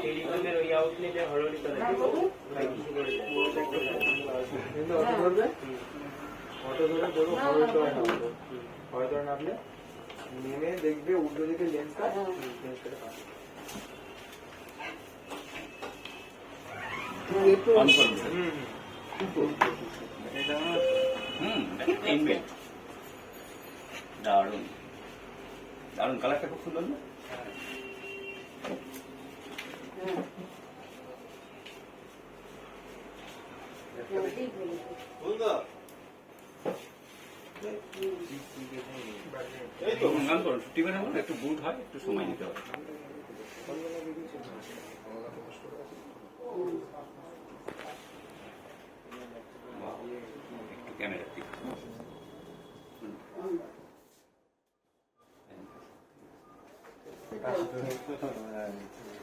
টেলিকমের ওই আউটলেটে হরলি করে ভাই কিছু করে কিন্তু অটো ধরবে, অটো ধরে পুরো হরলিটা নামবে, হরলিটা নামলে নেমে দেখবে উল্টো দিকে লেন্সটা চেঞ্জ করে পাবে। অন করবে। এটা ইনবিল্ট। দারুণ দারুণ, কালারটা খুব সুন্দর না? গান করুন, টিভি না একটু বুট হয়, একটু সময় নিতে হবে। একটু ক্যামেরা ঠিক